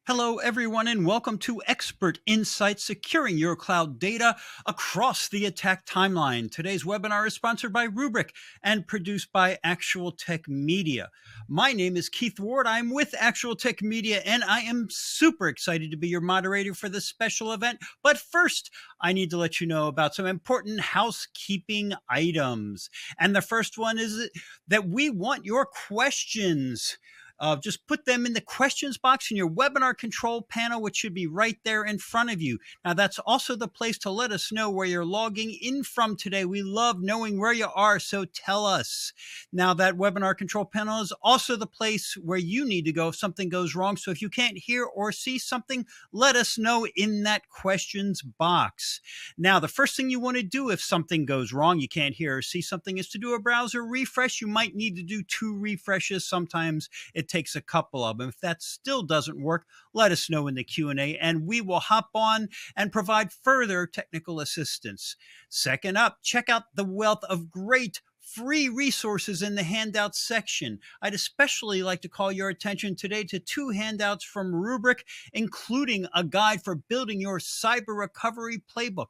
Hello, everyone, and welcome to Expert Insight Securing Your Cloud Data Across the Attack Timeline. Today's webinar is sponsored by Rubrik and produced by Actual Tech Media. My name is Keith Ward. I'm with Actual Tech Media, and I am super excited to be your moderator for this special event. But first, I need to let you know about some important housekeeping items. And the first one is that we want your questions. Just put them in the questions box in your webinar control panel, which should be right there in front of you. Now, that's also the place to let us know where you're logging in from today. We love knowing where you are, so tell us. Now, that webinar control panel is also the place where you need to go if something goes wrong. So if you can't hear or see something, let us know in that questions box. Now, the first thing you want to do if something goes wrong, you can't hear or see something, is to do a browser refresh. You might need to do 2 refreshes. Sometimes it takes a couple of them. If that still doesn't work, let us know in the Q&A and we will hop on and provide further technical assistance. Second up, check out the wealth of great free resources in the handouts section. I'd especially like to call your attention today to 2 handouts from Rubrik, including a guide for building your cyber recovery playbook.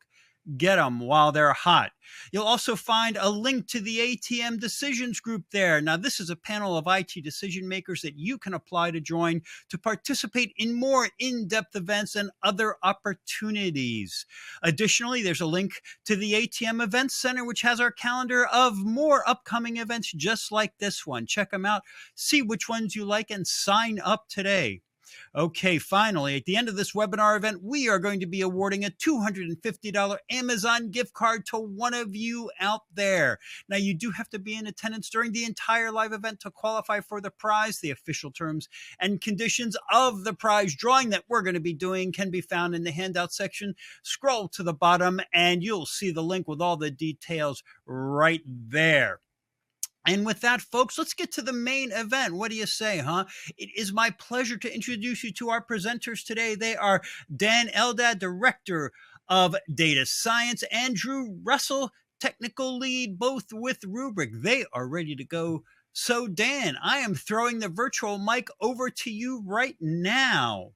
Get them while they're hot. You'll also find a link to the ATM Decisions group there. Now, this is a panel of IT decision makers that you can apply to join to participate in more in-depth events and other opportunities. Additionally, there's a link to the ATM Events Center, which has our calendar of more upcoming events just like this one. Check them out, see which ones you like, and sign up today. Okay, finally, at the end of this webinar event, we are going to be awarding a $250 Amazon gift card to one of you out there. Now, you do have to be in attendance during the entire live event to qualify for the prize. The official terms and conditions of the prize drawing that we're going to be doing can be found in the handout section. Scroll to the bottom and you'll see the link with all the details right there. And with that, folks, let's get to the main event. What do you say, huh? It is my pleasure to introduce you to our presenters today. They are Dan Eldad, Director of Data Science, and Drew Russell, Technical Lead, both with Rubrik. They are ready to go. So, Dan, I am throwing the virtual mic over to you right now.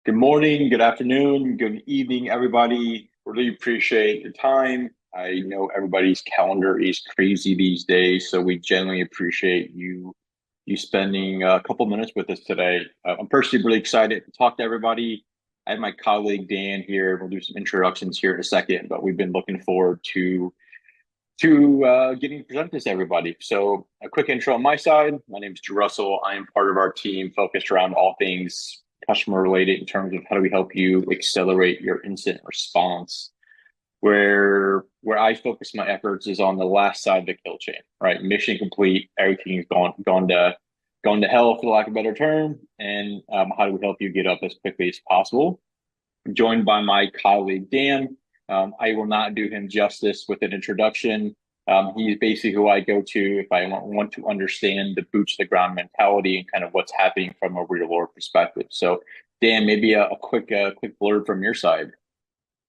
Good morning, good afternoon, good evening, everybody. Really appreciate your time. I know everybody's calendar is crazy these days, so we genuinely appreciate you spending a couple minutes with us today. I'm personally really excited to talk to everybody. I have my colleague Dan here. We'll do some introductions here in a second, but we've been looking forward to getting to present this to everybody. So a quick intro on my side. My name is Drew Russell. I am part of our team focused around all things customer related in terms of how do we help you accelerate your incident response. Where I focus my efforts is on the last side of the kill chain, right? Mission complete, everything's gone to hell, for lack of a better term, and how do we help you get up as quickly as possible? I'm joined by my colleague Dan. I will not do him justice with an introduction. He's basically who I go to if I want to understand the boots to the ground mentality and kind of what's happening from a real world perspective. So, Dan, maybe a quick blurb from your side.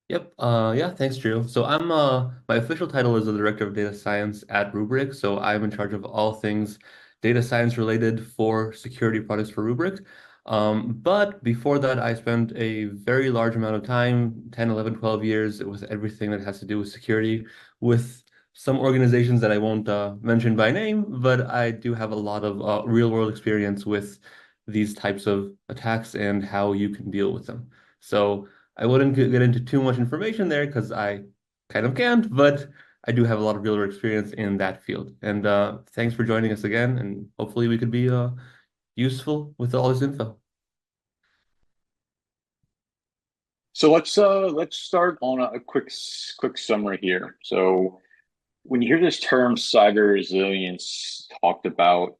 Yep. Yeah, thanks, Drew. So I'm my official title is the Director of Data Science at Rubrik. So I'm in charge of all things data science related for security products for Rubrik. But before that, I spent a very large amount of time, 10, 11, 12 years with everything that has to do with security with some organizations that I won't mention by name, but I do have a lot of real world experience with these types of attacks and how you can deal with them. So I wouldn't get into too much information there because I kind of can't, but I do have a lot of real world experience in that field. And thanks for joining us again, and hopefully we could be useful with all this info. So let's start on a quick summary here. So when you hear this term cyber resilience talked about,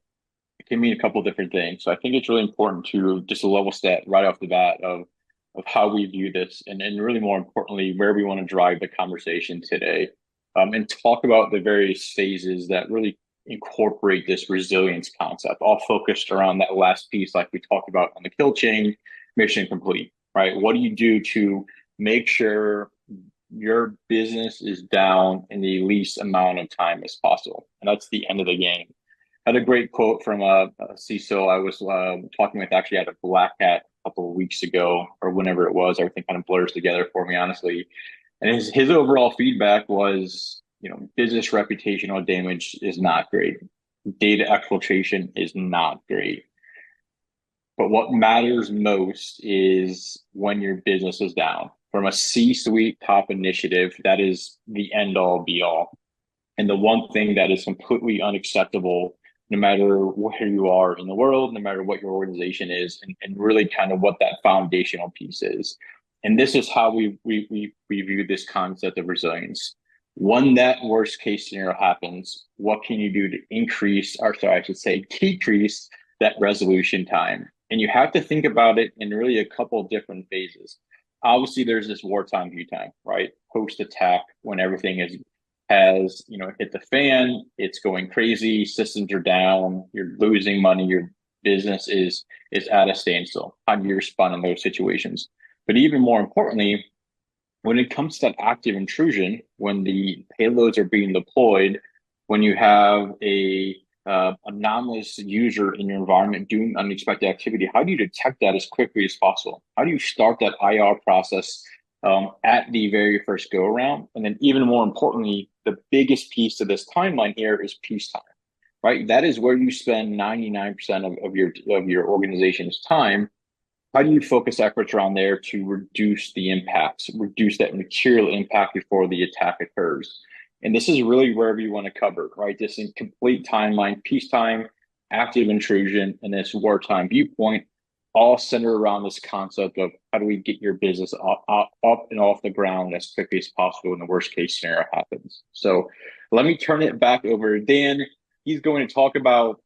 it can mean a couple of different things. So I think it's really important to just a level set right off the bat of how we view this and really more importantly, where we want to drive the conversation today, and talk about the various phases that really incorporate this resilience concept, all focused around that last piece like we talked about on the kill chain, mission complete, right? What do you do to make sure your business is down in the least amount of time as possible? And that's the end of the game. I had a great quote from a CISO I was talking with actually at a Black Hat couple of weeks ago or whenever it was. Everything kind of blurs together for me, honestly. And his overall feedback was, business reputational damage is not great. Data exfiltration is not great. But what matters most is when your business is down. From a C-suite top initiative, that is the end all be all. And the one thing that is completely unacceptable, no matter where you are in the world, no matter what your organization is, and really kind of what that foundational piece is. And this is how we view this concept of resilience. When that worst case scenario happens, what can you do to increase, or sorry, I should say, decrease that resolution time? And you have to think about it in really a couple of different phases. Obviously, there's this wartime view time, right? Post attack, when everything has hit the fan, it's going crazy, systems are down, you're losing money, your business is at a standstill. How do you respond in those situations? But even more importantly, when it comes to that active intrusion, when the payloads are being deployed, when you have a anomalous user in your environment doing unexpected activity, how do you detect that as quickly as possible? How do you start that IR process at the very first go around? And then even more importantly, the biggest piece of this timeline here is peacetime, right? That is where you spend 99% of your organization's time. How do you focus efforts around there to reduce the impacts, reduce that material impact before the attack occurs? And this is really wherever you want to cover, right? This in complete timeline, peacetime, active intrusion, and this wartime viewpoint, all centered around this concept of how do we get your business up and off the ground as quickly as possible when the worst case scenario happens. So let me turn it back over to Dan. He's going to talk about,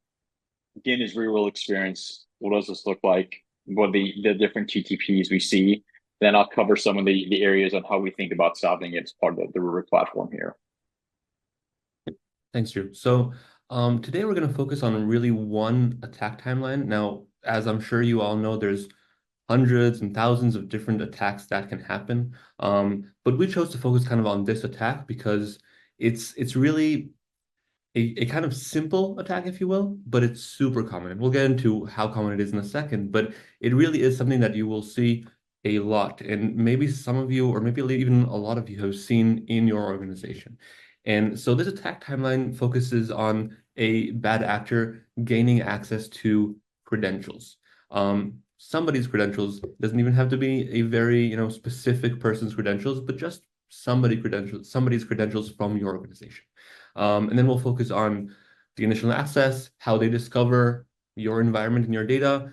again, his real world experience. What does this look like? What the different TTPs we see? Then I'll cover some of the areas on how we think about solving it as part of the Rubric platform here. Thanks, Drew. So today we're going to focus on really one attack timeline. Now, as I'm sure you all know, there's hundreds and thousands of different attacks that can happen. But we chose to focus kind of on this attack because it's really a kind of simple attack, if you will, but it's super common. And we'll get into how common it is in a second, but it really is something that you will see a lot. And maybe some of you, or maybe even a lot of you, have seen in your organization. And so this attack timeline focuses on a bad actor gaining access to credentials. Somebody's credentials doesn't even have to be a very, specific person's credentials, but just somebody's credentials from your organization. And then we'll focus on the initial access, how they discover your environment and your data,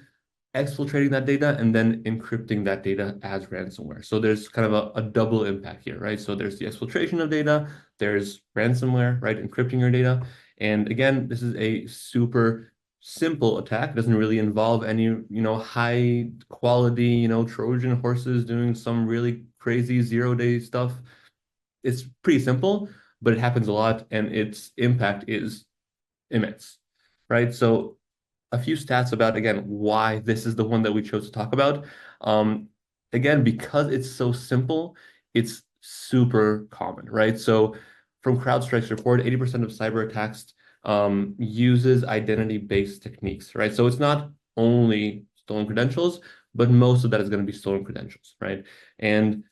exfiltrating that data, and then encrypting that data as ransomware. So there's kind of a double impact here, right? So there's the exfiltration of data, there's ransomware, right? Encrypting your data. And again, this is a super simple attack. It doesn't really involve any, high quality, Trojan horses doing some really crazy zero-day stuff. It's pretty simple, but it happens a lot, and its impact is immense, right? So a few stats about, again, why this is the one that we chose to talk about. Again, because it's so simple, it's super common, right? So from CrowdStrike's report, 80% of cyber attacks uses identity-based techniques, right? So it's not only stolen credentials, but most of that is going to be stolen credentials, right? And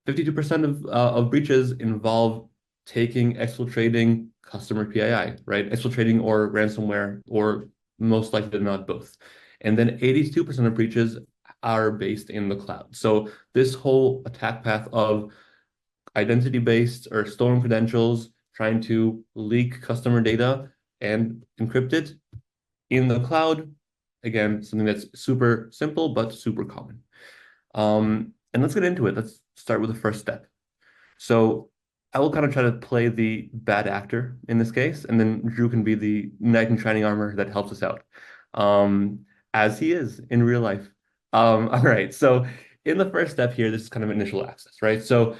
52% of breaches involve exfiltrating customer PII, right? Exfiltrating or ransomware, or most likely not both. And then 82% of breaches are based in the cloud. So this whole attack path of identity-based or stolen credentials, trying to leak customer data and encrypt it in the cloud, again, something that's super simple, but super common. And let's get into it. Let's start with the first step. So I will kind of try to play the bad actor in this case, and then Drew can be the knight in shining armor that helps us out, as he is in real life. All right, so in the first step here, this is kind of initial access, right? So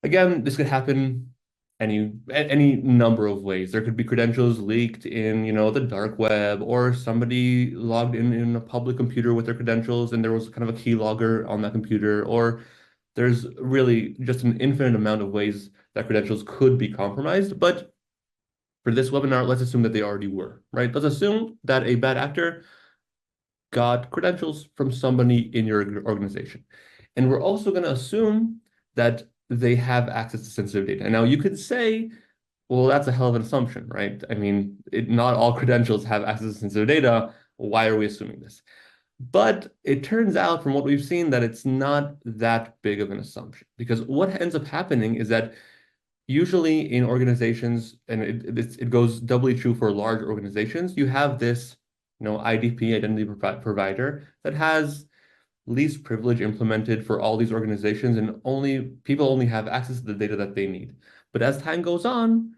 again, this could happen any number of ways. There could be credentials leaked in, the dark web, or somebody logged in a public computer with their credentials, and there was kind of a keylogger on that computer, or there's really just an infinite amount of ways that credentials could be compromised. But for this webinar, let's assume that they already were, right? Let's assume that a bad actor got credentials from somebody in your organization. And we're also going to assume that they have access to sensitive data. Now, you could say, well, that's a hell of an assumption, right? I mean, not all credentials have access to sensitive data. Why are we assuming this? But it turns out from what we've seen that it's not that big of an assumption because what ends up happening is that usually in organizations, and it goes doubly true for large organizations, you have this, IDP, identity provider, that has least privilege implemented for all these organizations, and only people only have access to the data that they need. But as time goes on,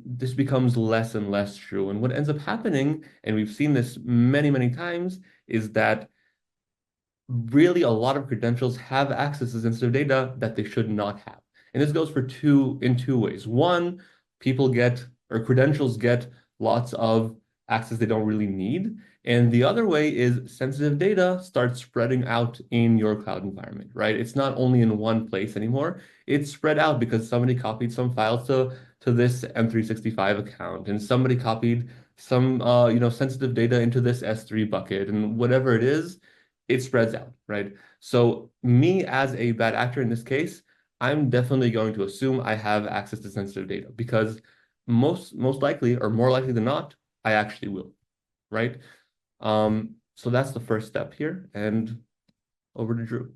this becomes less and less true. And what ends up happening, and we've seen this many, many times, is that really a lot of credentials have access to sensitive data that they should not have. And this goes in two ways. One, people get or credentials get lots of access they don't really need. And the other way is sensitive data starts spreading out in your cloud environment, right? It's not only in one place anymore. It's spread out because somebody copied some files to this M365 account, and somebody copied some sensitive data into this S3 bucket, and whatever it is, it spreads out, right? So me as a bad actor in this case, I'm definitely going to assume I have access to sensitive data because most likely or more likely than not, I actually will, right? So that's the first step here, and over to Drew.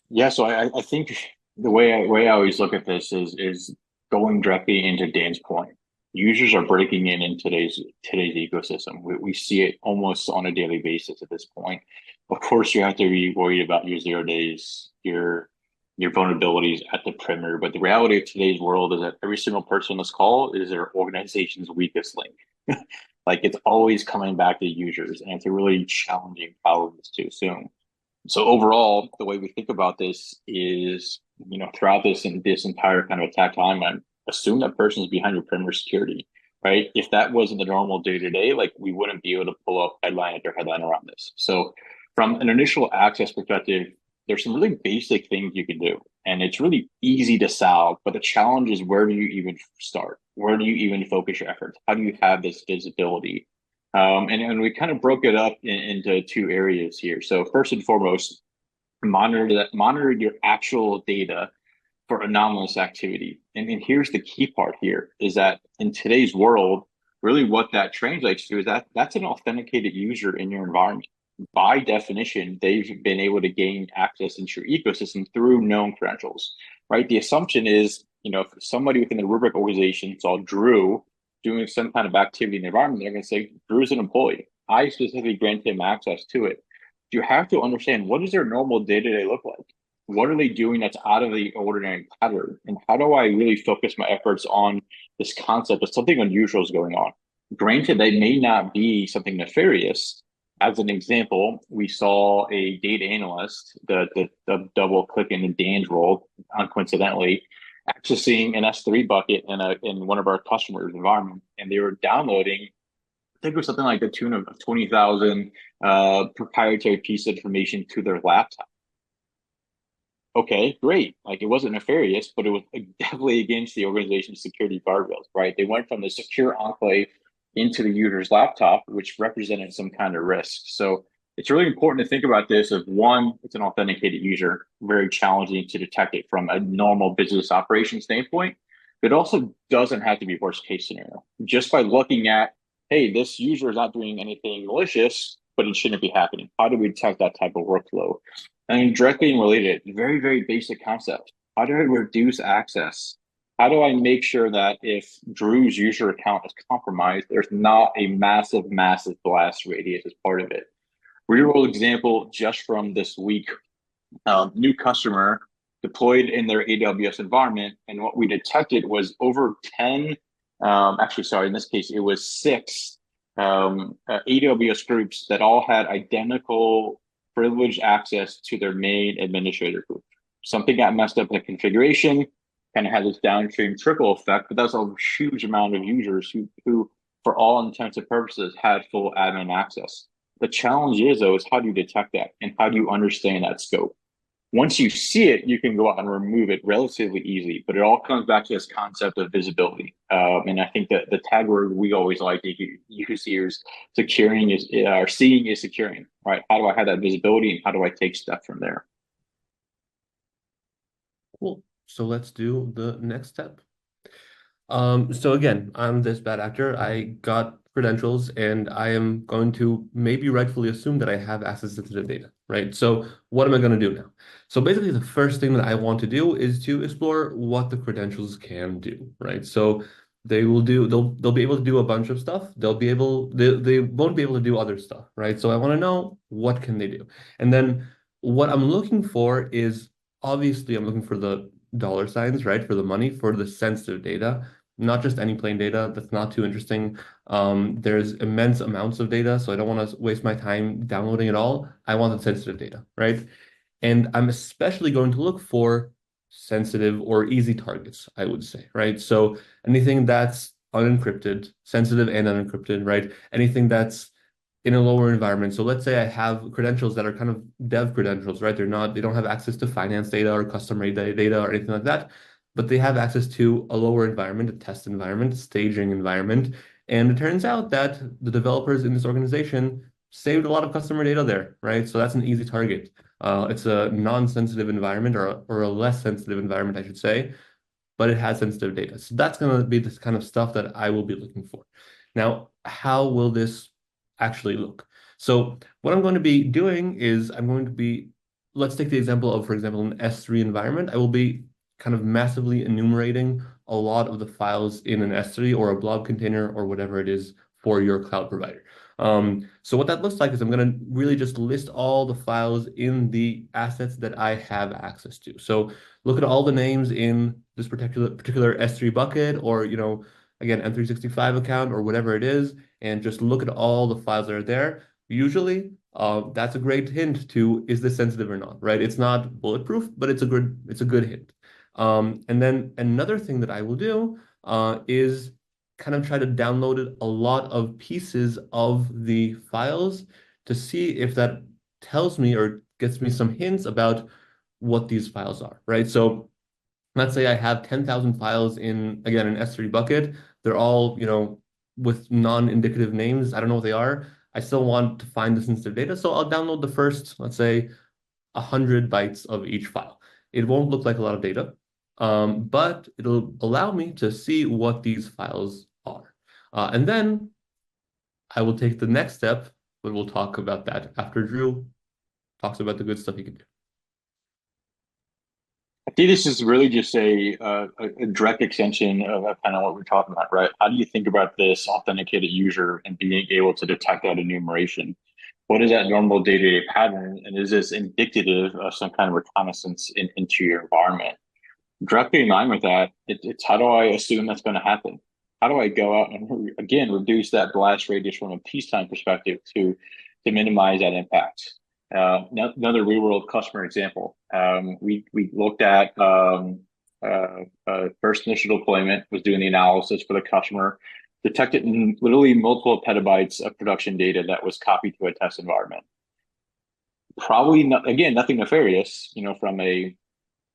Yeah, so I think the way I always look at this is going directly into Dan's point. Users are breaking in today's ecosystem. We see it almost on a daily basis at this point. Of course, you have to be worried about your 0 days, your vulnerabilities at the perimeter. But the reality of today's world is that every single person on this call is their organization's weakest link. Like it's always coming back to users, and it's a really challenging problem to assume. So overall, the way we think about this is, throughout this entire kind of attack timeline, assume that person is behind your perimeter security, right? If that wasn't the normal day to day, like we wouldn't be able to pull up headline after headline around this. So from an initial access perspective, there's some really basic things you can do, and it's really easy to solve. But the challenge is, where do you even start? Where do you even focus your efforts? How do you have this visibility? And we kind of broke it up into two areas here. So first and foremost, monitor your actual data for anomalous activity. And here's the key part here is that in today's world, really what that translates to is that that's an authenticated user in your environment. By definition, they've been able to gain access into your ecosystem through known credentials, right? The assumption is, if somebody within the Rubrik organization saw Drew doing some kind of activity in the environment, they're going to say, Drew's an employee. I specifically grant him access to it. You have to understand, what does their normal day-to-day look like? What are they doing that's out of the ordinary pattern? And how do I really focus my efforts on this concept of something unusual is going on? Granted, they may not be something nefarious. As an example, we saw a data analyst, the double click in Dan's role, uncoincidentally, accessing an S3 bucket in one of our customers' environment, and they were downloading, I think it was something like the tune of 20,000 proprietary piece of information to their laptop. Okay, great. Like it wasn't nefarious, but it was definitely against the organization's security guardrails, right? They went from the secure enclave into the user's laptop, which represented some kind of risk. So it's really important to think about this of, one, it's an authenticated user, very challenging to detect it from a normal business operation standpoint. But it also doesn't have to be worst case scenario. Just by looking at, hey, this user is not doing anything malicious, but it shouldn't be happening. How do we detect that type of workflow? And directly related, very, very basic concept. How do I reduce access? How do I make sure that if Drew's user account is compromised, there's not a massive, massive blast radius as part of it? Real world example just from this week, new customer deployed in their AWS environment. And what we detected was over 10, actually, sorry, in this case, it was 6 AWS groups that all had identical privileged access to their main administrator group. Something got messed up in the configuration, kind of had this downstream trickle effect, but that's a huge amount of users who, for all intents and purposes, had full admin access. The challenge is, though, is how do you detect that, and how do you understand that scope? Once you see it, you can go out and remove it relatively easily. But it all comes back to this concept of visibility. And I think that the tag word we always like to use here is securing is or seeing is securing, right? How do I have that visibility and how do I take steps from there? Cool. So let's do the next step. So again, I'm this bad actor. I got credentials and I am going to maybe rightfully assume that I have access to sensitive data, right? So what am I going to do now? So basically the first thing that I want to do is to explore what the credentials can do, right? So they'll be able to do a bunch of stuff. They won't be able to do other stuff, right? So I want to know what can they do. And then what I'm looking for is obviously I'm looking for the dollar signs, right? For the money, for the sensitive data, not just any plain data. That's not too interesting. There's immense amounts of data, so I don't want to waste my time downloading it all. I want the sensitive data, right? And I'm especially going to look for sensitive or easy targets, I would say, right? So anything that's unencrypted, sensitive and unencrypted, right? Anything that's in a lower environment. So let's say I have credentials that are kind of dev credentials, right? They don't have access to finance data or customer data or anything like that, but they have access to a lower environment, a test environment, a staging environment. And it turns out that the developers in this organization saved a lot of customer data there, right? So that's an easy target. It's a non-sensitive environment or a less sensitive environment, I should say, but it has sensitive data. So that's going to be this kind of stuff that I will be looking for. Now, how will this actually look? So what I'm going to be doing is let's take the example of, for example, an S3 environment. I will be kind of massively enumerating a lot of the files in an S3 or a blob container or whatever it is for your cloud provider. So what that looks like is I'm going to really just list all the files in the assets that I have access to. So look at all the names in this particular S3 bucket or, again, M365 account or whatever it is, and just look at all the files that are there. Usually, that's a great hint to is this sensitive or not, right? It's not bulletproof, but it's a good hint. And then another thing that I will do is kind of try to download a lot of pieces of the files to see if that tells me or gets me some hints about what these files are, right? So let's say I have 10,000 files in, again, an S3 bucket. They're all, with non-indicative names. I don't know what they are. I still want to find the sensitive data. So I'll download the first, let's say, 100 bytes of each file. It won't look like a lot of data, but it'll allow me to see what these files are. And then I will take the next step, but we'll talk about that after Drew talks about the good stuff you can do. I think this is really just a direct extension of kind of what we're talking about, right? How do you think about this authenticated user and being able to detect that enumeration? What is that normal day-to-day pattern? And is this indicative of some kind of reconnaissance into your environment? Directly in line with that, it's how do I assume that's going to happen? How do I go out and again reduce that blast radius from a peacetime perspective to minimize that impact? Another real world customer example. We looked at first initial deployment, was doing the analysis for the customer, detected literally multiple petabytes of production data that was copied to a test environment. Probably not, again, nothing nefarious, from a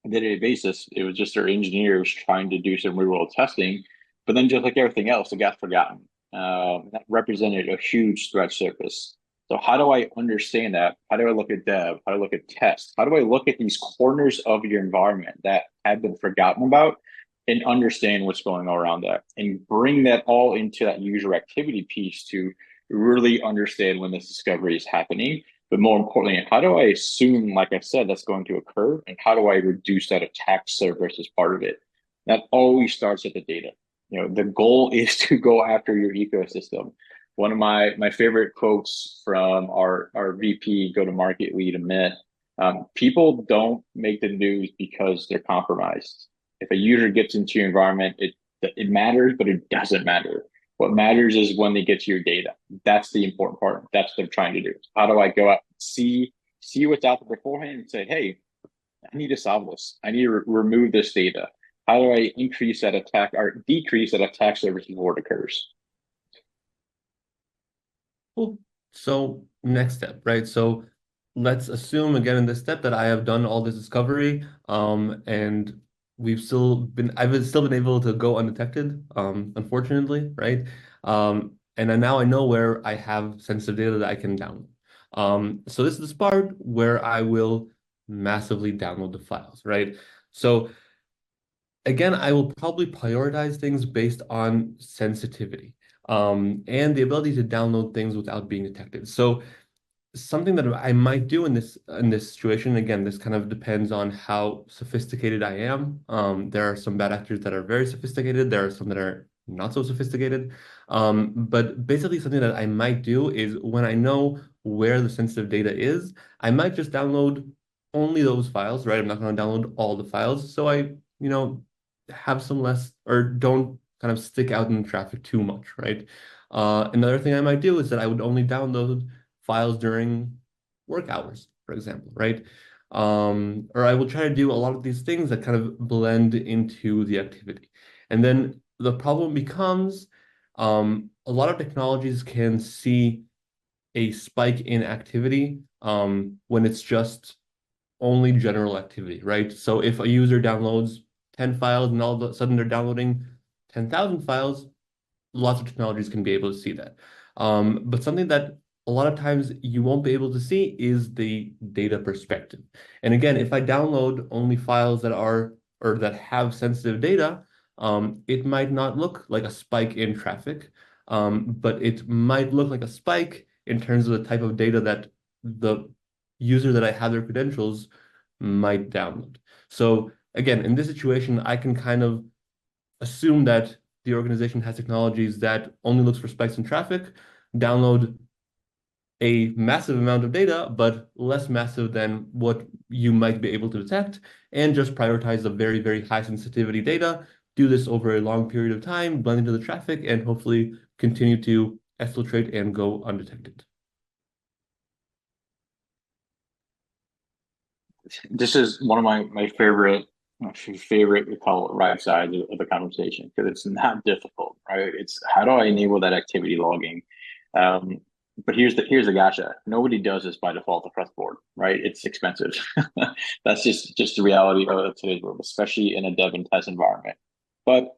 day-to-day basis. It was just their engineers trying to do some real-world testing, but then just like everything else, it got forgotten. That represented a huge threat surface. So how do I understand that? How do I look at dev? How do I look at test? How do I look at these corners of your environment that have been forgotten about and understand what's going on around that and bring that all into that user activity piece to really understand when this discovery is happening, but more importantly, how do I assume, like I said, that's going to occur? And how do I reduce that attack surface as part of it? That always starts at the data. The goal is to go after your ecosystem. One of my favorite quotes from our VP go-to-market lead, Amit, people don't make the news because they're compromised. If a user gets into your environment, it matters, but it doesn't matter. What matters is when they get to your data. That's the important part. That's what they're trying to do. How do I go out and see what's out there beforehand and say, hey, I need to solve this. I need to remove this data. How do I increase that attack or decrease that attack surface before it occurs? Cool. So next step, right? So let's assume again in this step that I have done all this discovery, and I've still been able to go undetected, unfortunately, right? And then now I know where I have sensitive data that I can download. So this is the part where I will massively download the files, right? So again, I will probably prioritize things based on sensitivity, and the ability to download things without being detected. So something that I might do in this situation, again, this kind of depends on how sophisticated I am. There are some bad actors that are very sophisticated. There are some that are not so sophisticated. But basically, something that I might do is when I know where the sensitive data is, I might just download only those files, right? I'm not going to download all the files, so you know, have some less or don't kind of stick out in traffic too much, right? Another thing I might do is that I would only download files during work hours, for example, right? Or I will try to do a lot of these things that kind of blend into the activity. And then the problem becomes a lot of technologies can see a spike in activity when it's just only general activity, right? So if a user downloads 10 files and all of a sudden they're downloading 10,000 files, lots of technologies can be able to see that. But something that a lot of times you won't be able to see is the data perspective. And again, if I download only files that are or that have sensitive data, it might not look like a spike in traffic, but it might look like a spike in terms of the type of data that the user that I have their credentials might download. So again, in this situation, I can kind of assume that the organization has technologies that only looks for spikes in traffic, download a massive amount of data, but less massive than what you might be able to detect, and just prioritize the very, very high sensitivity data, do this over a long period of time, blend into the traffic, and hopefully continue to exfiltrate and go undetected. This is one of my favorite we call it right side of the conversation because it's not difficult, right? It's how do I enable that activity logging? Um, but here's the gotcha. Nobody does this by default across the board, right? It's expensive. That's just the reality of today's world, especially in a dev and test environment. But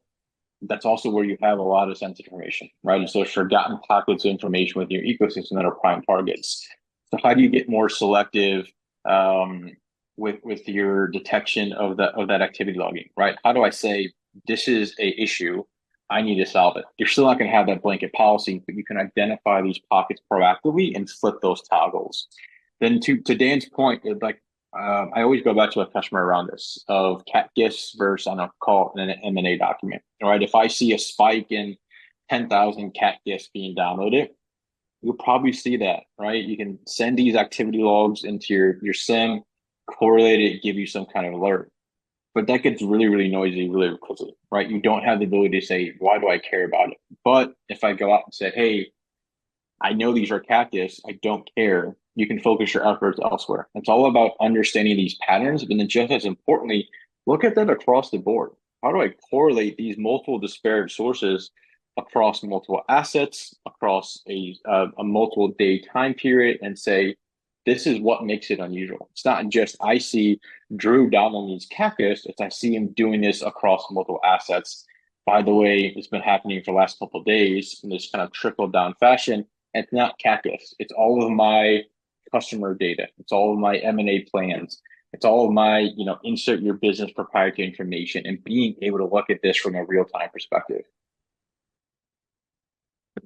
that's also where you have a lot of sensitive information, right? And so there's forgotten pockets of information within your ecosystem that are prime targets. So how do you get more selective um, with your detection of that activity logging, right? How do I say this is a issue? I need to solve it. You're still not going to have that blanket policy, but you can identify these pockets proactively and flip those toggles. Then to Dan's point, like I always go back to a customer around this of cat gifts versus on a call in an M&A document. All right. If I see a spike in 10,000 cat gifts being downloaded, you'll probably see that, right? You can send these activity logs into your SIM, correlate it, give you some kind of alert. But that gets really, really noisy really quickly, right? You don't have the ability to say, why do I care about it? But if I go out and say, hey, I know these are cactus. I don't care. You can focus your efforts elsewhere. It's all about understanding these patterns, but then just as importantly, look at that across the board. How do I correlate these multiple disparate sources across multiple assets, across a multiple day time period, and say, this is what makes it unusual. It's not just I see Drew downloading these cactus, it's I see him doing this across multiple assets. By the way, it's been happening for the last couple of days in this kind of trickle down fashion. And it's not cactus. It's all of my customer data. It's all of my M&A plans. It's all of my, insert your business proprietary information and being able to look at this from a real time perspective.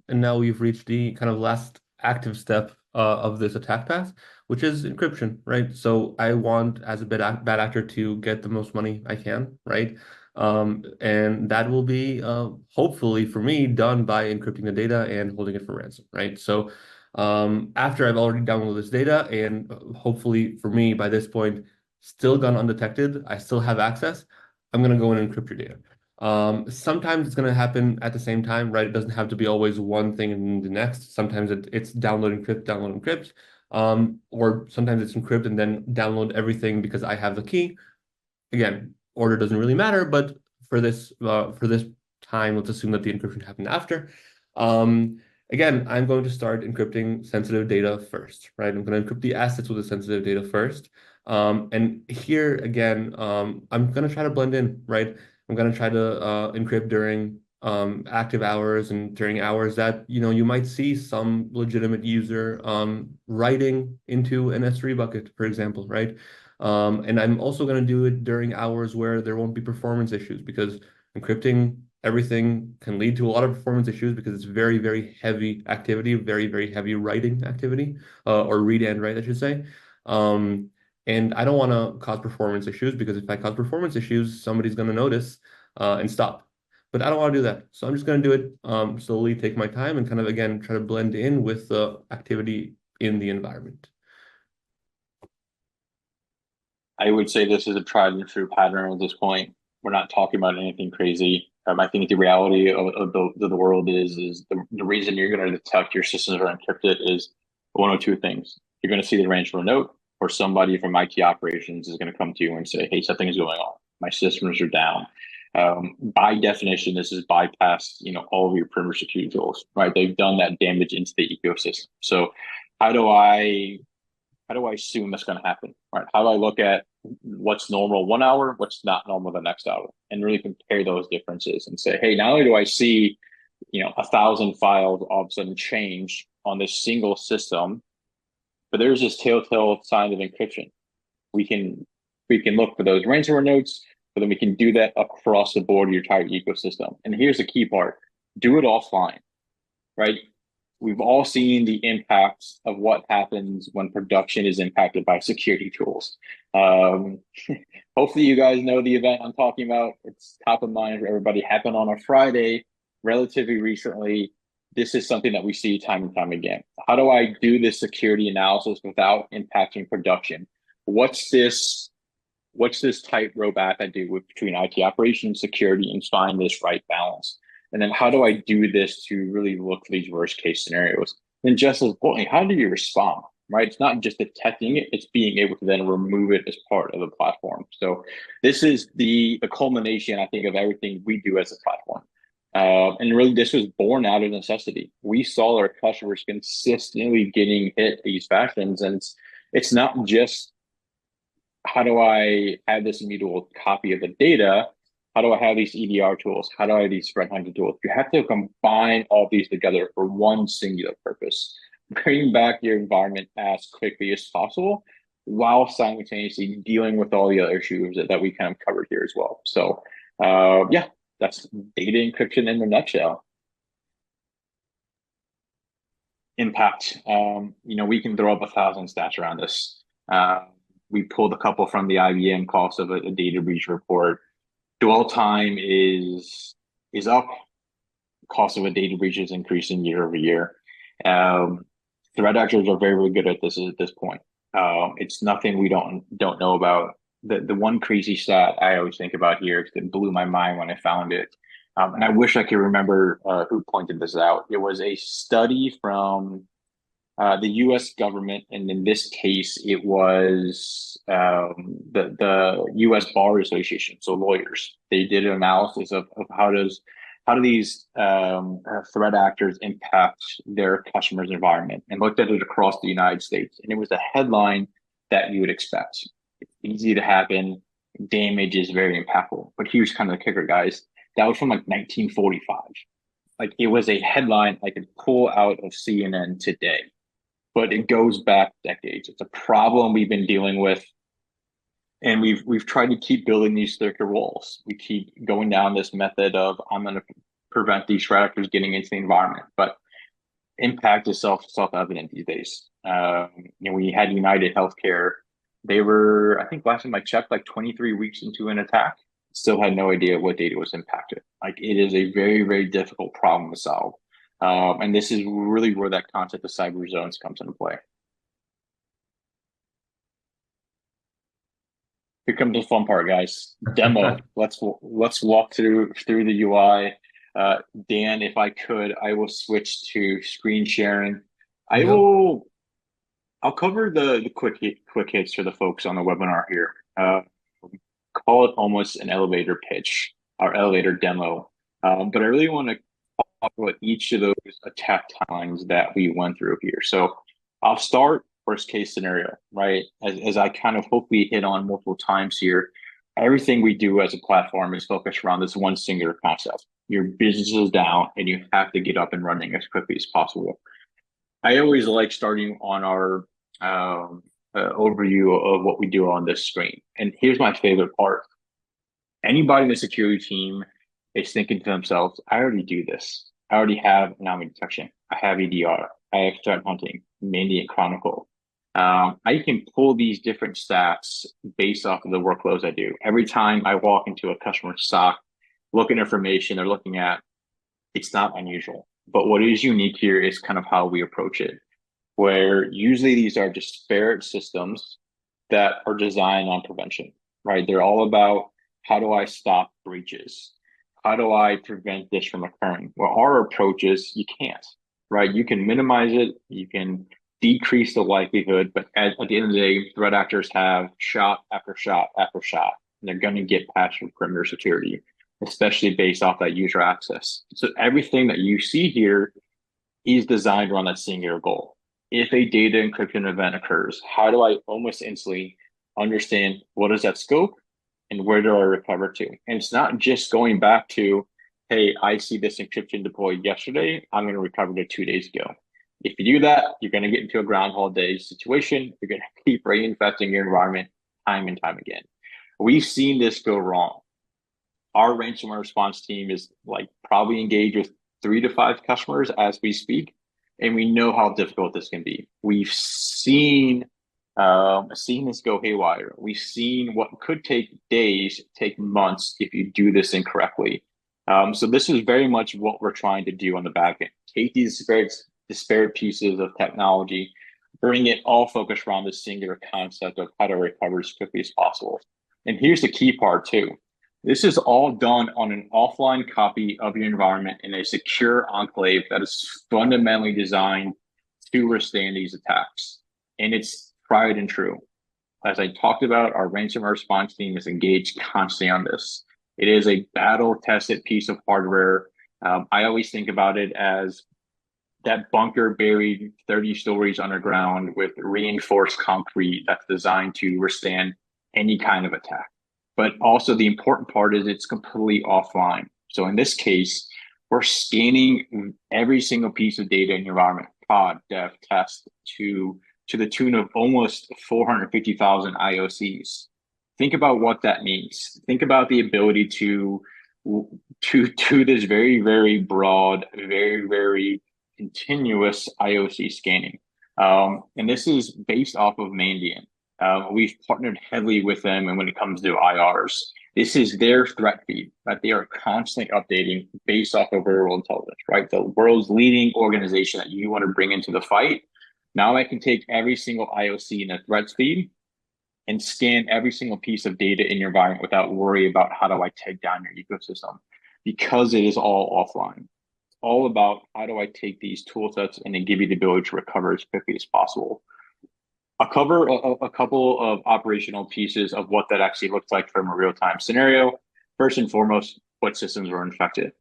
And now we've reached the kind of last active step of this attack path, which is encryption, right? So I want, as a bad actor, to get the most money I can, right? And that will be hopefully for me done by encrypting the data and holding it for ransom, right? So after I've already downloaded this data and hopefully for me by this point still gone undetected, I still have access, I'm going to go and encrypt your data. Sometimes it's going to happen at the same time, right? It doesn't have to be always one thing and the next. Sometimes it's download, encrypt, or sometimes it's encrypt and then download everything because I have the key. Again, order doesn't really matter, but for this time, let's assume that the encryption happened after. again, I'm going to start encrypting sensitive data first, right? I'm going to encrypt the assets with the sensitive data first. And here again, I'm going to try to blend in, right? I'm going to try to encrypt during active hours and during hours that, you might see some legitimate user writing into an S3 bucket, for example, right? And I'm also going to do it during hours where there won't be performance issues because encrypting everything can lead to a lot of performance issues because it's very, very heavy activity, very, very heavy writing activity, or read and write, I should say. Um, and I don't want to cause performance issues because if I cause performance issues, somebody's going to notice and stop. But I don't want to do that. So I'm just going to do it slowly, take my time, and kind of, again, try to blend in with the activity in the environment. I would say this is a tried and true pattern at this point. We're not talking about anything crazy. I think the reality of the world is the reason you're going to detect your systems are encrypted is one of two things. You're going to see the ransomware note, or somebody from IT operations is going to come to you and say, "Hey, something is going on. My systems are down." By definition, this is bypassed, all of your perimeter security tools, right? They've done that damage into the ecosystem. So, how do I how do I assume that's going to happen? Right? How do I look at what's normal 1 hour, what's not normal the next hour, and really compare those differences and say, hey, not only do I see, 1,000 files all of a sudden change on this single system, but there's this telltale sign of encryption. We can look for those ransomware notes, but then we can do that across the board, your entire ecosystem. And here's the key part: do it offline, right? We've all seen the impacts of what happens when production is impacted by security tools. Um, Hopefully, you guys know the event I'm talking about. It's top of mind for everybody. Happened on a Friday, relatively recently. This is something that we see time and time again. How do I do this security analysis without impacting production? What's this? What's this tightrope act I do between IT operations, security, and find this right balance? And then how do I do this to really look for these worst case scenarios? And just as importantly, how do you respond? Right? It's not just detecting it, it's being able to then remove it as part of the platform. So this is the culmination, I think, of everything we do as a platform. And really, this was born out of necessity. We saw our customers consistently getting hit these fashions, and it's not just how do I have this immutable copy of the data? How do I have these EDR tools? How do I have these threat hunting tools? You have to combine all these together for one singular purpose: bring back your environment as quickly as possible, while simultaneously dealing with all the other issues that we kind of covered here as well. So, yeah, that's data encryption in a nutshell. Impact. We can throw up 1,000 stats around this. We pulled a couple from the IBM cost of a data breach report. Dwell time is up. Cost of a data breach is increasing year over year. Threat actors are very, very good at this point. It's nothing we don't know about. The one crazy stat I always think about here, because it blew my mind when I found it, and I wish I could remember who pointed this out. It was a study from the U.S. government, and in this case, it was the U.S. Bar Association, so lawyers. They did an analysis of how do these threat actors impact their customers' environment, and looked at it across the United States. And it was a headline that you would expect. It's easy to happen. Damage is very impactful. But here's kind of the kicker, guys. That was from like 1945. Like, it was a headline I could pull out of CNN today, but it goes back decades. It's a problem we've been dealing with, and we've tried to keep building these thicker walls. We keep going down this method of, I'm going to prevent these threat actors getting into the environment, but impact is self evident these days. We had United Healthcare. They were, I think, last time I checked, like 23 weeks into an attack, still had no idea what data was impacted. Like, it is a very, very difficult problem to solve. And this is really where that concept of cyber zones comes into play. Here comes the fun part, guys. Demo. Let's walk through the UI. Dan, if I could, I will switch to screen sharing. Yep. I'll cover the quick hits for the folks on the webinar here. Call it almost an elevator pitch or elevator demo. But I really want to about each of those attack timelines that we went through here. So I'll start worst case scenario, right? As I kind of hope we hit on multiple times here, everything we do as a platform is focused around this one singular concept. Your business is down and you have to get up and running as quickly as possible. I always like starting on our overview of what we do on this screen. And here's my favorite part. Anybody in the security team is thinking to themselves, I already do this. I already have anomaly detection. I have EDR. I have threat hunting, Mandiant Chronicle. I can pull these different stats based off of the workloads I do. Every time I walk into a customer SOC, look at information they're looking at, it's not unusual. But what is unique here is kind of how we approach it, where usually these are disparate systems that are designed on prevention, right? They're all about how do I stop breaches? How do I prevent this from occurring? Well, our approach is you can't, right? You can minimize it, you can decrease the likelihood, but at the end of the day, threat actors have shot after shot after shot, and they're going to get past your perimeter security, especially based off that user access. So everything that you see here is designed around that singular goal. If a data encryption event occurs, how do I almost instantly understand what is that scope and where do I recover to? And it's not just going back to, hey, I see this encryption deployed yesterday, I'm going to recover to 2 days ago. If you do that, you're going to get into a Groundhog Day situation. You're going to keep reinfecting your environment time and time again. We've seen this go wrong. Our ransomware response team is like probably engaged with 3 to 5 customers as we speak, and we know how difficult this can be. We've seen this go haywire. We've seen what could take days, take months if you do this incorrectly. So this is very much what we're trying to do on the back end. Take these disparate pieces of technology, bring it all focused around this singular concept of how to recover as quickly as possible. And here's the key part too. This is all done on an offline copy of your environment in a secure enclave that is fundamentally designed to withstand these attacks. And it's tried and true. As I talked about, our ransomware response team is engaged constantly on this. It is a battle-tested piece of hardware. I always think about it as that bunker buried 30 stories underground with reinforced concrete that's designed to withstand any kind of attack. But also the important part is it's completely offline. So in this case, we're scanning every single piece of data in your environment, pod, dev, test, to the tune of almost 450,000 IOCs. Think about what that means. Think about the ability to this very, very broad, very, very continuous IOC scanning. And this is based off of Mandiant. We've partnered heavily with them, and when it comes to IRs, this is their threat feed that they are constantly updating based off of real world intelligence, right? The world's leading organization that you want to bring into the fight. Now I can take every single IOC in a threat feed and scan every single piece of data in your environment without worry about how do I take down your ecosystem, because it is all offline. It's all about how do I take these tool sets and then give you the ability to recover as quickly as possible. I'll cover a couple of operational pieces of what that actually looks like from a real-time scenario. First and foremost, what systems were infected?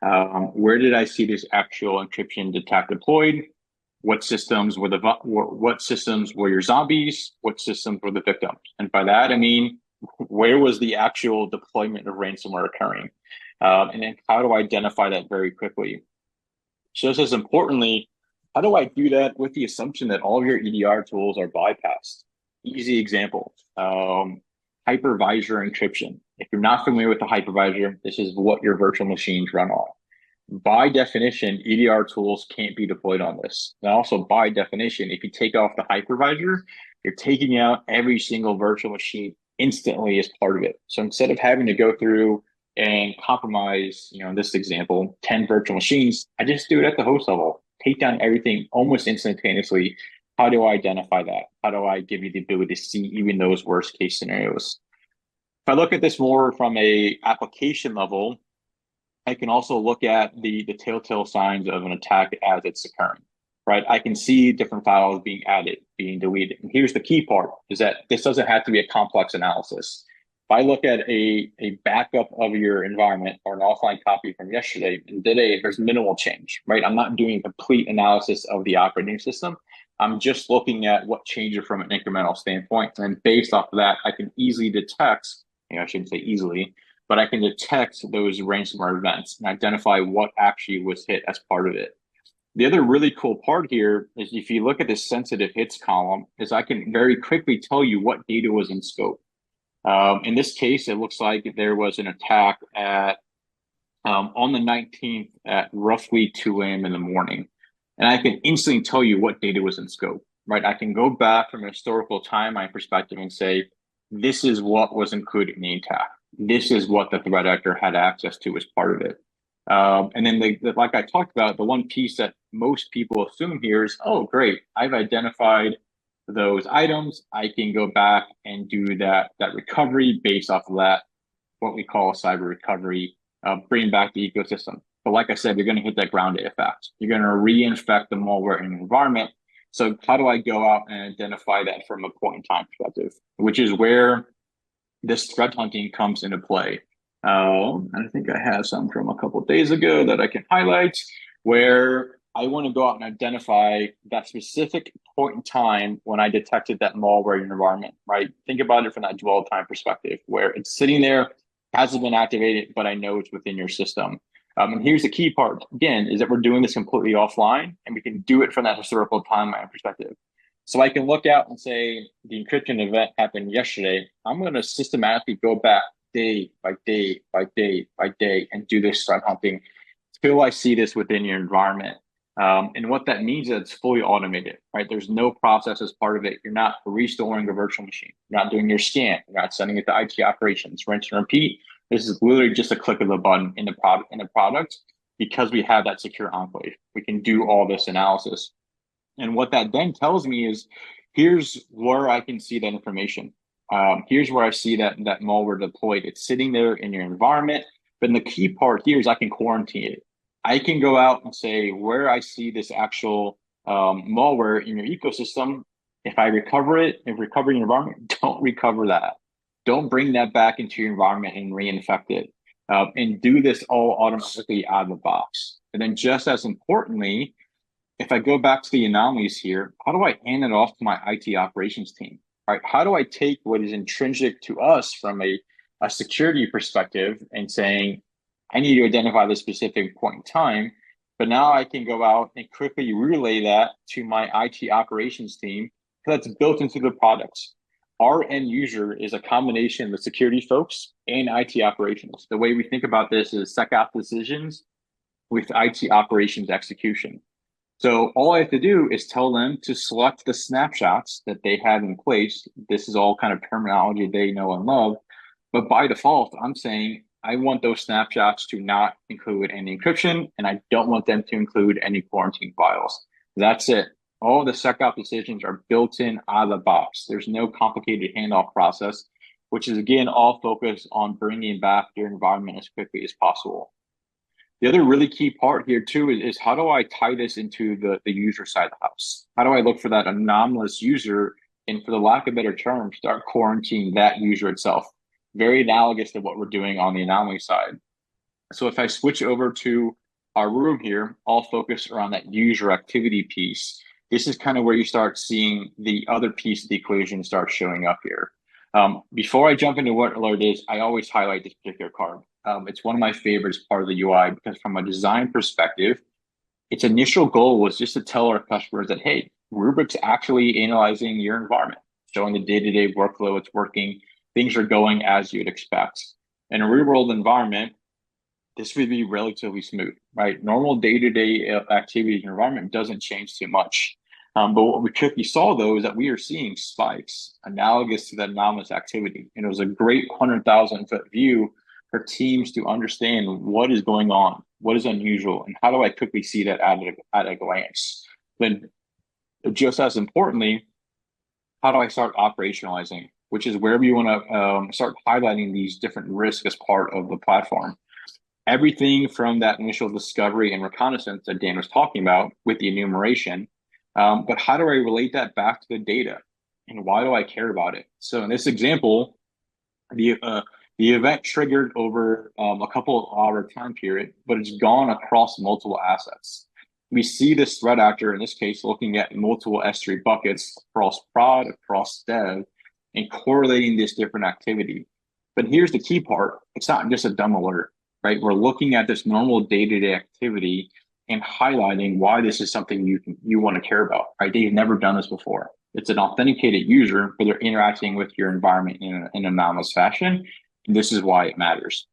Where did I see this actual encryption attack deployed? What systems were your zombies? What systems were the victims? And by that, I mean, where was the actual deployment of ransomware occurring? And then how do I identify that very quickly? Just as importantly, how do I do that with the assumption that all of your EDR tools are bypassed? Easy example, hypervisor encryption. If you're not familiar with the hypervisor, this is what your virtual machines run on. By definition, EDR tools can't be deployed on this. And also by definition, if you take off the hypervisor, you're taking out every single virtual machine instantly as part of it. So instead of having to go through and compromise, in this example, 10 virtual machines, I just do it at the host level. Take down everything almost instantaneously. How do I identify that? How do I give you the ability to see even those worst case scenarios? If I look at this more from a application level, I can also look at the telltale signs of an attack as it's occurring, right? I can see different files being added, being deleted. And here's the key part, is that this doesn't have to be a complex analysis. If I look at a backup of your environment or an offline copy from yesterday and today, there's minimal change, right? I'm not doing a complete analysis of the operating system. I'm just looking at what changes from an incremental standpoint. And based off of that, I can easily detect, I shouldn't say easily, but I can detect those ransomware events and identify what actually was hit as part of it. The other really cool part here is if you look at the sensitive hits column, is I can very quickly tell you what data was in scope. In this case, it looks like there was an attack at on the 19th at roughly 2 a.m. in the morning. And I can instantly tell you what data was in scope, right? I can go back from a historical timeline perspective and say, this is what was included in the attack. This is what the threat actor had access to as part of it. And then, like I talked about, the one piece that most people assume here is, oh, great, I've identified those items. I can go back and do that recovery based off of that, what we call cyber recovery, bring back the ecosystem. But like I said, you're going to hit that grounded effect. You're going to reinfect the malware in the environment. So how do I go out and identify that from a point in time perspective, which is where this threat hunting comes into play. I think I have some from a couple of days ago that I can highlight where I want to go out and identify that specific point in time when I detected that malware in your environment, right? Think about it from that dwell time perspective, where it's sitting there, hasn't been activated, but I know it's within your system. And here's the key part, again, is that we're doing this completely offline, and we can do it from that historical timeline perspective. So I can look out and say the encryption event happened yesterday. I'm going to systematically go back day by day by day by day and do this threat hunting till I see this within your environment. And what that means is that it's fully automated, right? There's no process as part of it. You're not restoring a virtual machine. You're not doing your scan. You're not sending it to IT operations, rinse and repeat. This is literally just a click of the button in the product because we have that secure enclave. We can do all this analysis. And what that then tells me is, here's where I can see that information. Here's where I see that malware deployed. It's sitting there in your environment. But the key part here is I can quarantine it. I can go out and say where I see this actual malware in your ecosystem. If I recover it, if recover your environment, don't recover that. Don't bring that back into your environment and reinfect it. And do this all automatically out of the box. And then just as importantly, if I go back to the anomalies here, how do I hand it off to my IT operations team? Right? How do I take what is intrinsic to us from a security perspective and saying, I need to identify this specific point in time, but now I can go out and quickly relay that to my IT operations team because that's built into the products. Our end user is a combination of the security folks and IT operations. The way we think about this is SecOps decisions with IT operations execution. So all I have to do is tell them to select the snapshots that they have in place. This is all kind of terminology they know and love. But by default, I'm saying I want those snapshots to not include any encryption, and I don't want them to include any quarantine files. That's it. All the SecOps decisions are built in out of the box. There's no complicated handoff process, which is, again, all focused on bringing back your environment as quickly as possible. The other really key part here too is how do I tie this into the user side of the house? How do I look for that anomalous user and, for the lack of a better term, start quarantining that user itself? Very analogous to what we're doing on the anomaly side. So if I switch over to our room here, I'll focus around that user activity piece. This is kind of where you start seeing the other piece of the equation start showing up here. Before I jump into what alert is, I always highlight this particular card. It's one of my favorites part of the UI because from a design perspective, its initial goal was just to tell our customers that, hey, Rubrik's actually analyzing your environment, showing the day-to-day workflow, it's working, things are going as you'd expect. In a real-world environment, this would be relatively smooth, right? Normal day-to-day activity in your environment doesn't change too much. But what we quickly saw, though, is that we are seeing spikes analogous to that anomalous activity. And it was a great 100,000-foot view for teams to understand what is going on, what is unusual, and how do I quickly see that at a glance. Then just as importantly, how do I start operationalizing, which is where we want to start highlighting these different risks as part of the platform. Everything from that initial discovery and reconnaissance that Dan was talking about with the enumeration, but how do I relate that back to the data? And why do I care about it? So in this example, The uh, the event triggered over a couple of hour time period, but it's gone across multiple assets. We see this threat actor in this case looking at multiple S3 buckets across prod, across dev, and correlating this different activity. But here's the key part: it's not just a dumb alert, right? We're looking at this normal day-to-day activity and highlighting why this is something you want to care about, right? They've never done this before. It's an authenticated user, but they're interacting with your environment in an anonymous fashion. And this is why it matters.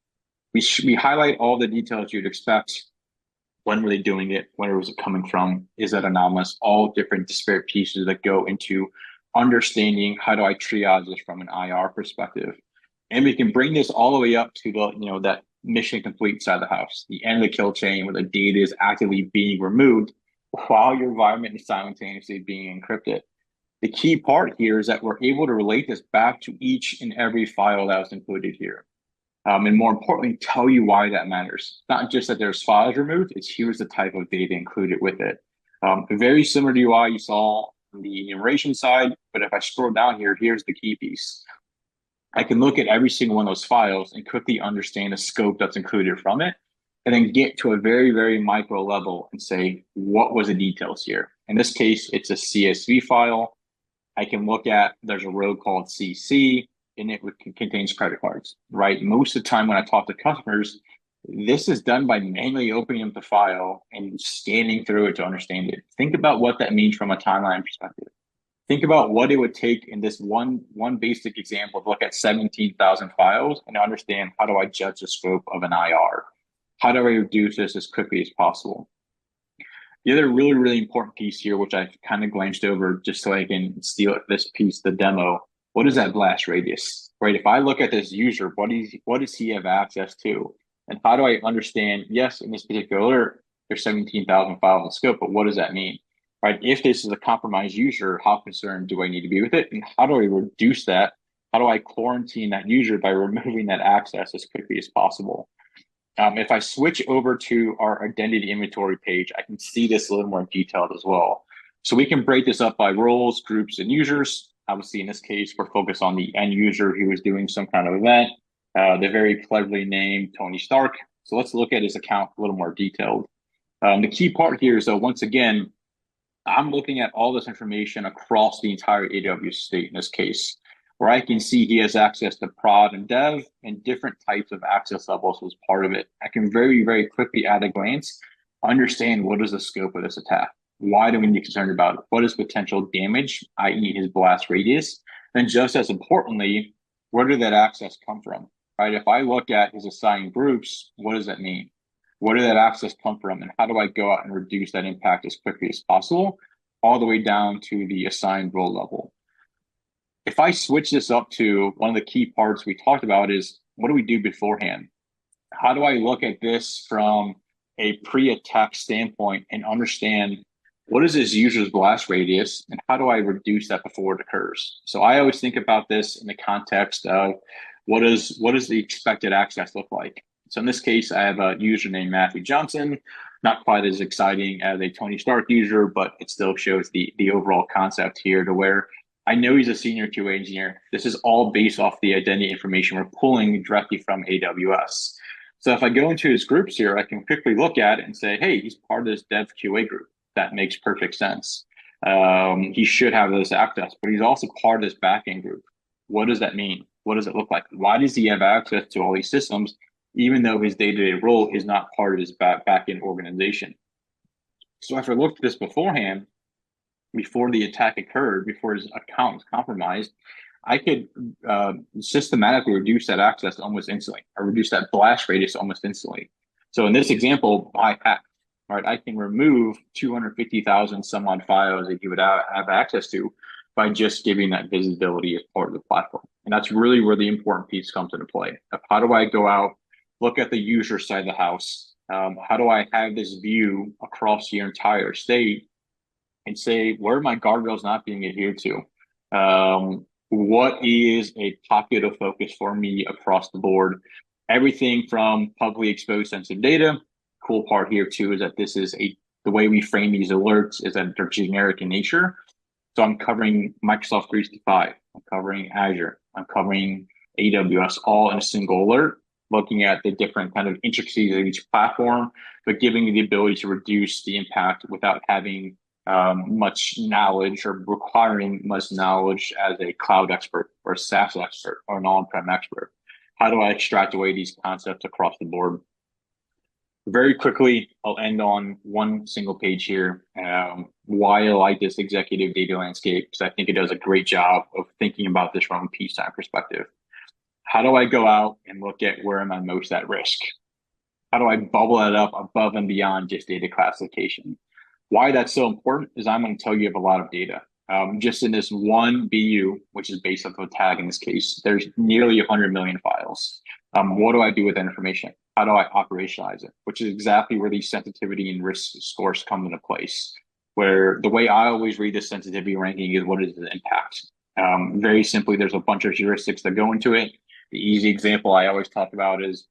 We highlight all the details you'd expect. When were they doing it? Where was it coming from? Is that anonymous? All different disparate pieces that go into understanding how do I triage this from an IR perspective. And we can bring this all the way up to that mission complete side of the house, the end of the kill chain where the data is actively being removed while your environment is simultaneously being encrypted. The key part here is that we're able to relate this back to each and every file that was included here. And more importantly, tell you why that matters. Not just that there's files removed, it's here's the type of data included with it. Very similar to UI you saw on the enumeration side, but if I scroll down here, here's the key piece. I can look at every single one of those files and quickly understand the scope that's included from it, and then get to a very, very micro level and say, what was the details here? In this case, it's a CSV file. I can look at, there's a row called CC, and it contains credit cards, right? Most of the time when I talk to customers, this is done by manually opening up the file and scanning through it to understand it. Think about what that means from a timeline perspective. Think about what it would take in this one basic example to look at 17,000 files and understand how do I judge the scope of an IR? How do I reduce this as quickly as possible? The other really, really important piece here, which I've kind of glanced over just so I can steal this piece, the demo, what is that blast radius, right? If I look at this user, what does he have access to? And how do I understand, yes, in this particular alert, there's 17,000 files in scope, but what does that mean, right? If this is a compromised user, how concerned do I need to be with it? And how do I reduce that? How do I quarantine that user by removing that access as quickly as possible? If I switch over to our identity inventory page, I can see this a little more detailed as well. So we can break this up by roles, groups, and users. Obviously, in this case, we're focused on the end user who was doing some kind of event. They're very cleverly named Tony Stark. So let's look at his account a little more detailed. The key part here is, though, once again, I'm looking at all this information across the entire AWS state in this case, where I can see he has access to prod and dev and different types of access levels as part of it. I can very, very quickly at a glance understand what is the scope of this attack. Why do we need to be concerned about it? What is potential damage, i.e. his blast radius? And just as importantly, where did that access come from, right? If I look at his assigned groups, what does that mean? Where did that access come from? And how do I go out and reduce that impact as quickly as possible, all the way down to the assigned role level? If I switch this up to one of the key parts we talked about is what do we do beforehand? How do I look at this from a pre-attack standpoint and understand what is this user's blast radius and how do I reduce that before it occurs? So I always think about this in the context of what does the expected access look like? So in this case, I have a user named Matthew Johnson, not quite as exciting as a Tony Stark user, but it still shows the overall concept here to where I know he's a senior QA engineer. This is all based off the identity information we're pulling directly from AWS. So if I go into his groups here, I can quickly look at it and say, hey, he's part of this dev QA group. That makes perfect sense. He should have this access, but he's also part of this backend group. What does that mean? What does it look like? Why does he have access to all these systems, even though his day-to-day role is not part of his backend organization? So if I looked at this beforehand, before the attack occurred, before his account was compromised, I could systematically reduce that access almost instantly, or reduce that blast radius almost instantly. So in this example, by hack, right, I can remove 250,000 some odd files that you would have access to by just giving that visibility as part of the platform. And that's really where the important piece comes into play. Of how do I go out, look at the user side of the house? How do I have this view across your entire state and say, where are my guardrails not being adhered to? What is a pocket of focus for me across the board? Everything from publicly exposed sensitive data. Cool part here too is that this is the way we frame these alerts is that they're generic in nature. So I'm covering Microsoft 365. I'm covering Azure. I'm covering AWS, all in a single alert, looking at the different kind of intricacies of each platform, but giving you the ability to reduce the impact without having much knowledge or requiring much knowledge as a cloud expert or a SaaS expert or an on-prem expert. How do I extract away these concepts across the board? Very quickly, I'll end on one single page here. Why I like this executive data landscape, because I think it does a great job of thinking about this from a peacetime perspective. How do I go out and look at where am I most at risk? How do I bubble that up above and beyond just data classification? Why that's so important is I'm going to tell you of a lot of data. Just in this one BU, which is based off of a tag in this case, there's nearly 100 million files. What do I do with that information? How do I operationalize it? Which is exactly where these sensitivity and risk scores come into place. Where the way I always read this sensitivity ranking is what is the impact? Very simply, there's a bunch of heuristics that go into it. The easy example I always talk about is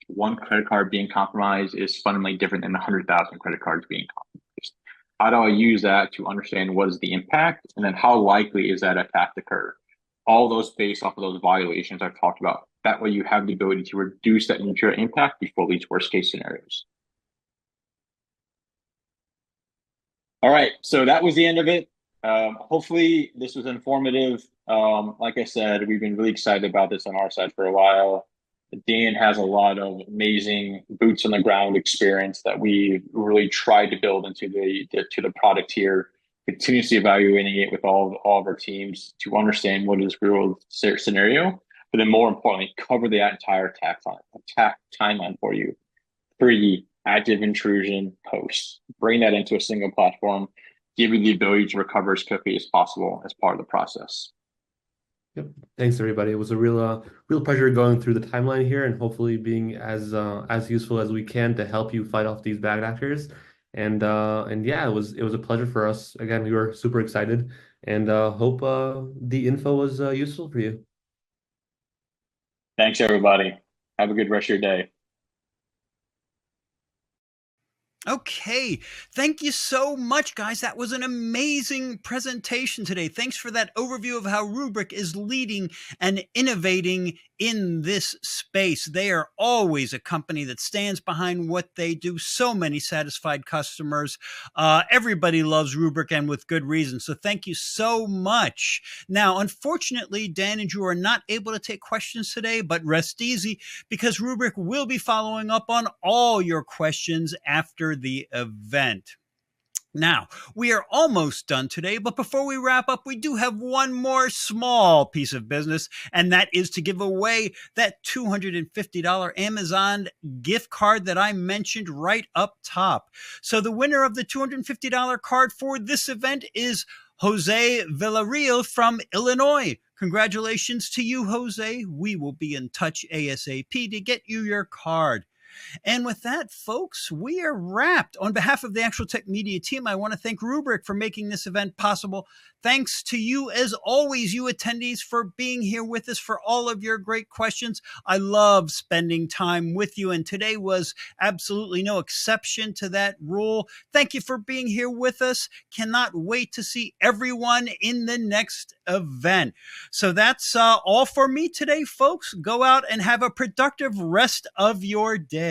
one credit card being compromised is fundamentally different than 100,000 credit cards being compromised. How do I use that to understand what is the impact, and then how likely is that attack to occur? All those based off of those violations I've talked about. That way you have the ability to reduce that initial impact before these worst case scenarios. All right, so that was the end of it. Hopefully this was informative. Like I said, we've been really excited about this on our side for a while. Dan has a lot of amazing boots on the ground experience that we really tried to build into the product here, continuously evaluating it with all of our teams to understand what is real scenario, but then more importantly, cover the entire attack timeline for you. Pre, active intrusion, post. Bring that into a single platform, give you the ability to recover as quickly as possible as part of the process. Yep. Thanks, everybody. It was a real pleasure going through the timeline here and hopefully being as useful as we can to help you fight off these bad actors. And yeah, it was a pleasure for us. Again, we were super excited and hope the info was useful for you. Thanks, everybody. Have a good rest of your day. Okay, thank you so much, guys. That was an amazing presentation today. Thanks for that overview of how Rubrik is leading and innovating in this space. They are always a company that stands behind what they do. So many satisfied customers. Everybody loves Rubrik, and with good reason. So thank you so much. Now, unfortunately, Dan and Drew are not able to take questions today, but rest easy because Rubrik will be following up on all your questions after the event. Now, we are almost done today, but before we wrap up, we do have one more small piece of business, and that is to give away that $250 Amazon gift card that I mentioned right up top. So the winner of the $250 card for this event is Jose Villarreal from Illinois. Congratulations to you, Jose. We will be in touch ASAP to get you your card. And with that, folks, we are wrapped. On behalf of the Actual Tech Media team, I want to thank Rubrik for making this event possible. Thanks to you, as always, you attendees, for being here with us, for all of your great questions. I love spending time with you, and today was absolutely no exception to that rule. Thank you for being here with us. Cannot wait to see everyone in the next event. So that's all for me today, folks. Go out and have a productive rest of your day.